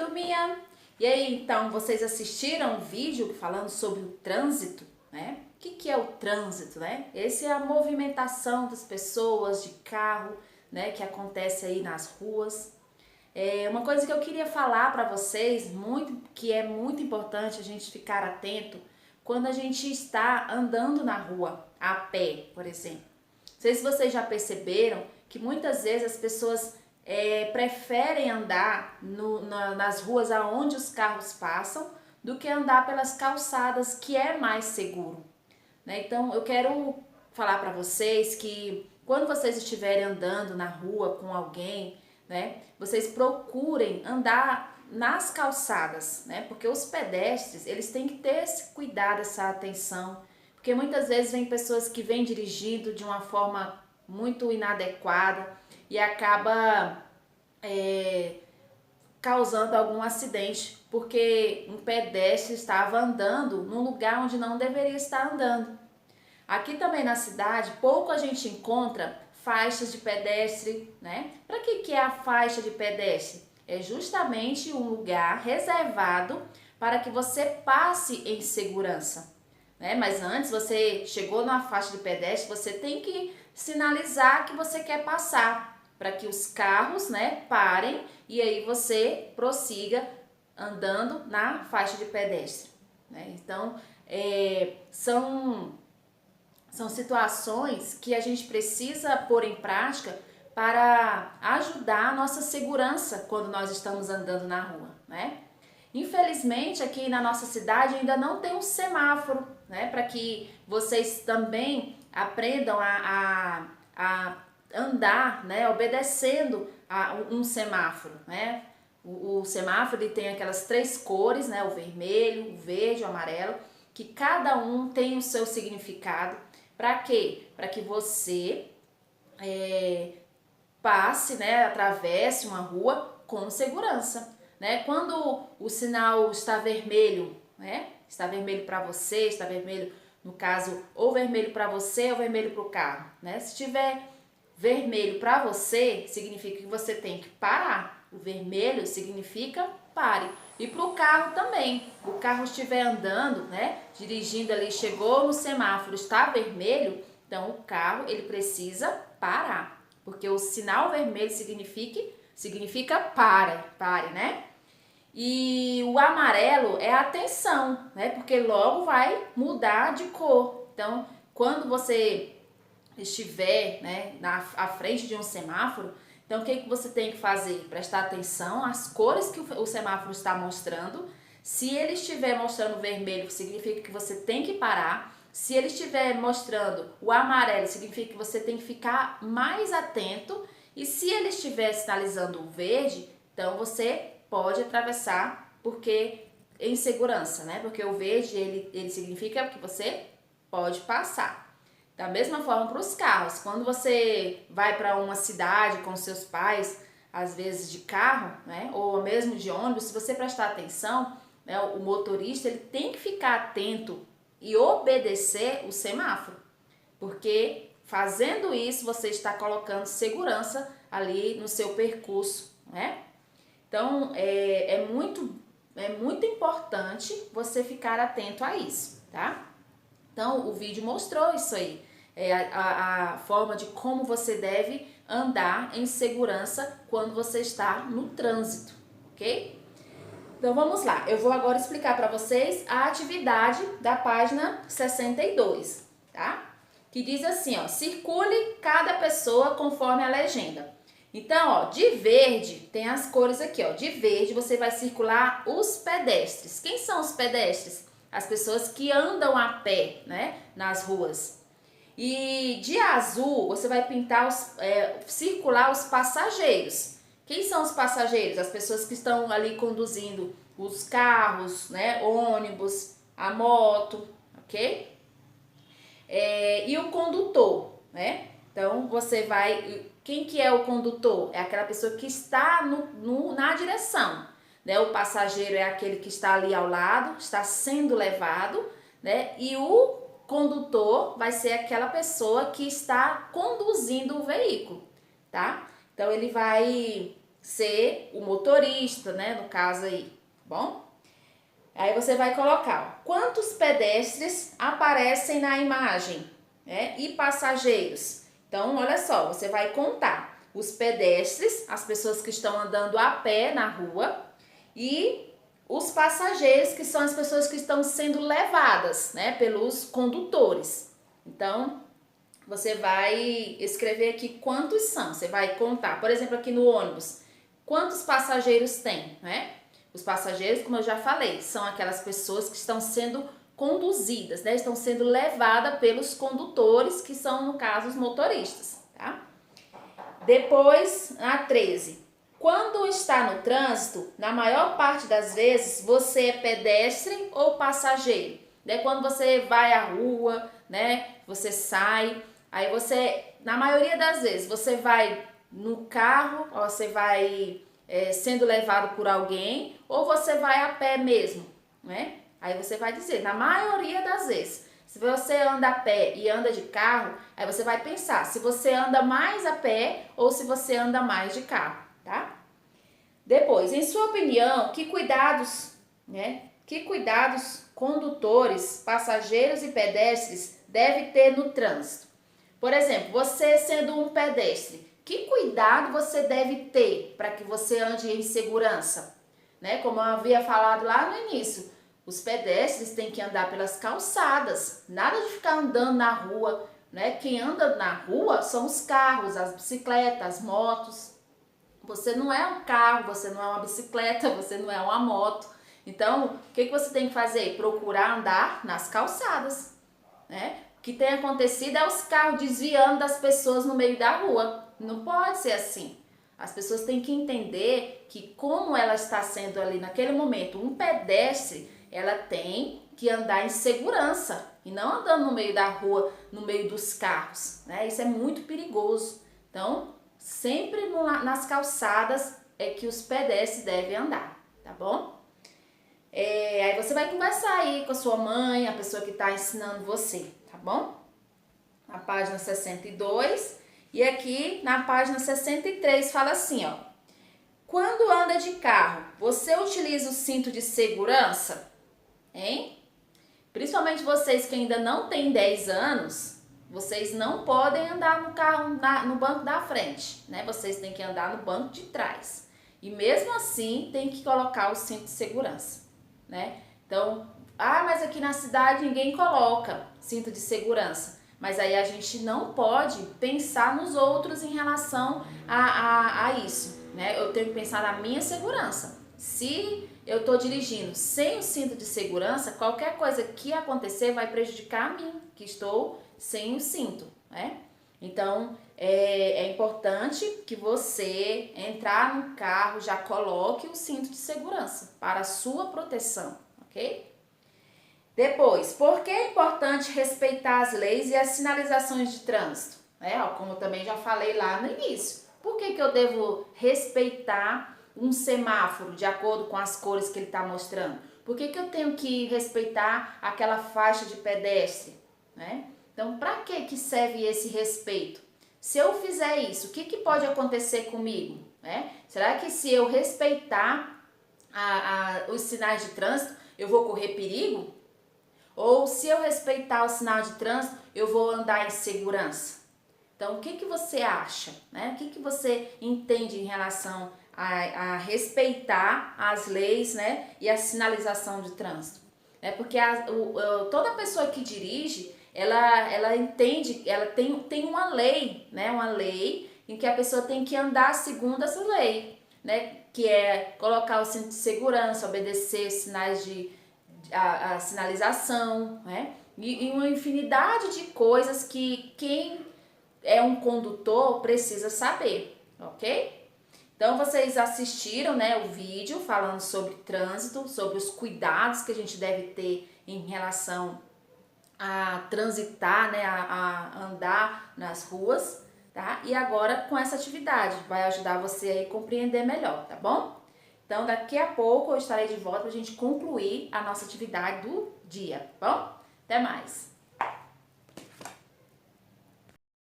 turminha! E aí, então, vocês assistiram o vídeo falando sobre o trânsito, né? O que é o trânsito, né? Essa é a movimentação das pessoas, de carro, né? Que acontece aí nas ruas. Uma coisa que eu queria falar para vocês, que é muito importante a gente ficar atento quando a gente está andando na rua, a pé, por exemplo. Não sei se vocês já perceberam que muitas vezes as pessoas preferem andar nas ruas aonde os carros passam do que andar pelas calçadas, que é mais seguro, né? Então eu quero falar para vocês que quando vocês estiverem andando na rua com alguém, né, vocês procurem andar nas calçadas, né? Porque os pedestres, eles têm que ter esse cuidado, essa atenção, porque muitas vezes vem pessoas que vêm dirigindo de uma forma muito inadequada e acaba causando algum acidente, porque um pedestre estava andando num lugar onde não deveria estar andando. Aqui também na cidade, pouco a gente encontra faixas de pedestre, né? Para que é a faixa de pedestre? É justamente um lugar reservado para que você passe em segurança, né? Mas antes você chegou numa faixa de pedestre, você tem que sinalizar que você quer passar, para que os carros, né, parem e aí você prossiga andando na faixa de pedestre, né? Então, são situações que a gente precisa pôr em prática para ajudar a nossa segurança quando nós estamos andando na rua, né? Infelizmente, aqui na nossa cidade ainda não tem um semáforo, né? Para que vocês também aprendam a andar, né? Obedecendo a um semáforo, né? O semáforo ele tem aquelas três cores, né? O vermelho, o verde, o amarelo, que cada um tem o seu significado. Para quê? Para que você passe, né? Atravesse uma rua com segurança, né? Quando o sinal está vermelho, né? Está vermelho para você, está vermelho, no caso, ou vermelho para você ou vermelho para o carro, né? Se tiver vermelho para você, significa que você tem que parar. O vermelho significa pare. E para o carro também. O carro estiver andando, né? Dirigindo ali, chegou no semáforo, está vermelho, então o carro ele precisa parar. Porque o sinal vermelho significa pare, né? E o amarelo é atenção, né? Porque logo vai mudar de cor. Então, quando você estiver, né, à frente de um semáforo, então o que você tem que fazer? Prestar atenção às cores que o semáforo está mostrando. Se ele estiver mostrando vermelho, significa que você tem que parar. Se ele estiver mostrando o amarelo, significa que você tem que ficar mais atento. E se ele estiver sinalizando o verde, então você pode atravessar, porque em segurança, né? Porque o verde ele significa que você pode passar. Da mesma forma para os carros, quando você vai para uma cidade com seus pais, às vezes de carro, né, ou mesmo de ônibus, se você prestar atenção, né, o motorista ele tem que ficar atento e obedecer o semáforo, porque fazendo isso você está colocando segurança ali no seu percurso, né? Então é muito importante você ficar atento a isso, tá? Então, o vídeo mostrou isso aí, a forma de como você deve andar em segurança quando você está no trânsito, ok? Então, vamos lá. Eu vou agora explicar para vocês a atividade da página 62, tá? Que diz assim, ó, circule cada pessoa conforme a legenda. Então, ó, de verde, tem as cores aqui, ó. De verde, você vai circular os pedestres. Quem são os pedestres? As pessoas que andam a pé, né, nas ruas. E de azul, você vai pintar, circular os passageiros. Quem são os passageiros? As pessoas que estão ali conduzindo os carros, né, ônibus, a moto, ok? E o condutor, né? Então, você vai... Quem que é o condutor? É aquela pessoa que está na direção, né? O passageiro é aquele que está ali ao lado, está sendo levado, né? E o condutor vai ser aquela pessoa que está conduzindo o veículo, tá? Então, ele vai ser o motorista, né, no caso aí, tá bom? Aí você vai colocar, ó, quantos pedestres aparecem na imagem, né, e passageiros. Então, olha só, você vai contar os pedestres, as pessoas que estão andando a pé na rua, e os passageiros, que são as pessoas que estão sendo levadas, né, pelos condutores. Então, você vai escrever aqui quantos são, você vai contar. Por exemplo, aqui no ônibus, quantos passageiros tem, né? Os passageiros, como eu já falei, são aquelas pessoas que estão sendo conduzidas, né? Estão sendo levadas pelos condutores, que são, no caso, os motoristas, tá? Depois, a 13. Quando está no trânsito, na maior parte das vezes, você é pedestre ou passageiro. Né? Quando você vai à rua, né? Você sai, aí você, na maioria das vezes, você vai no carro, ou você vai sendo levado por alguém, ou você vai a pé mesmo, né? Aí você vai dizer, na maioria das vezes. Se você anda a pé e anda de carro, aí você vai pensar se você anda mais a pé ou se você anda mais de carro, tá? Depois, em sua opinião, que cuidados, né? Que cuidados condutores, passageiros e pedestres devem ter no trânsito? Por exemplo, você sendo um pedestre, que cuidado você deve ter para que você ande em segurança? Né? Como eu havia falado lá no início, os pedestres têm que andar pelas calçadas, nada de ficar andando na rua, né? Quem anda na rua são os carros, as bicicletas, as motos. Você não é um carro, você não é uma bicicleta, você não é uma moto. Então, o que você tem que fazer? Procurar andar nas calçadas, né? O que tem acontecido é os carros desviando das pessoas no meio da rua. Não pode ser assim. As pessoas têm que entender que como ela está sendo ali naquele momento um pedestre, ela tem que andar em segurança e não andando no meio da rua, no meio dos carros, né? Isso é muito perigoso. Então, sempre nas calçadas é que os pedestres devem andar, tá bom? Aí você vai conversar aí com a sua mãe, a pessoa que está ensinando você, tá bom? Na página 62 e aqui na página 63 fala assim, ó. Quando anda de carro, você utiliza o cinto de segurança? Hein? Principalmente vocês que ainda não têm 10 anos, vocês não podem andar no carro no banco da frente, né? Vocês têm que andar no banco de trás. E mesmo assim, tem que colocar o cinto de segurança, né? Então, mas aqui na cidade ninguém coloca cinto de segurança. Mas aí a gente não pode pensar nos outros em relação a isso, né? Eu tenho que pensar na minha segurança. Se eu estou dirigindo sem o cinto de segurança, qualquer coisa que acontecer vai prejudicar a mim, que estou sem o cinto, né? Então, é importante que você entrar no carro, já coloque o cinto de segurança para a sua proteção, ok? Depois, por que é importante respeitar as leis e as sinalizações de trânsito? Como eu também já falei lá no início. Por que eu devo respeitar um semáforo de acordo com as cores que ele está mostrando? Por que eu tenho que respeitar aquela faixa de pedestre, né? Então, para que serve esse respeito? Se eu fizer isso, o que pode acontecer comigo, né? Será que se eu respeitar os sinais de trânsito, eu vou correr perigo? Ou se eu respeitar o sinal de trânsito, eu vou andar em segurança? Então, o que você acha, né? O que você entende em relação a respeitar as leis, né? E a sinalização de trânsito? Porque toda pessoa que dirige, ela entende, ela tem uma lei, né? Uma lei em que a pessoa tem que andar segundo essa lei, né? Que é colocar o cinto de segurança, obedecer sinais a sinalização, né? E uma infinidade de coisas que quem é um condutor precisa saber, ok? Então, vocês assistiram, né, o vídeo falando sobre trânsito, sobre os cuidados que a gente deve ter em relação a transitar, né, a andar nas ruas, tá? E agora com essa atividade, vai ajudar você a compreender melhor, tá bom? Então, daqui a pouco eu estarei de volta para a gente concluir a nossa atividade do dia, tá bom? Até mais!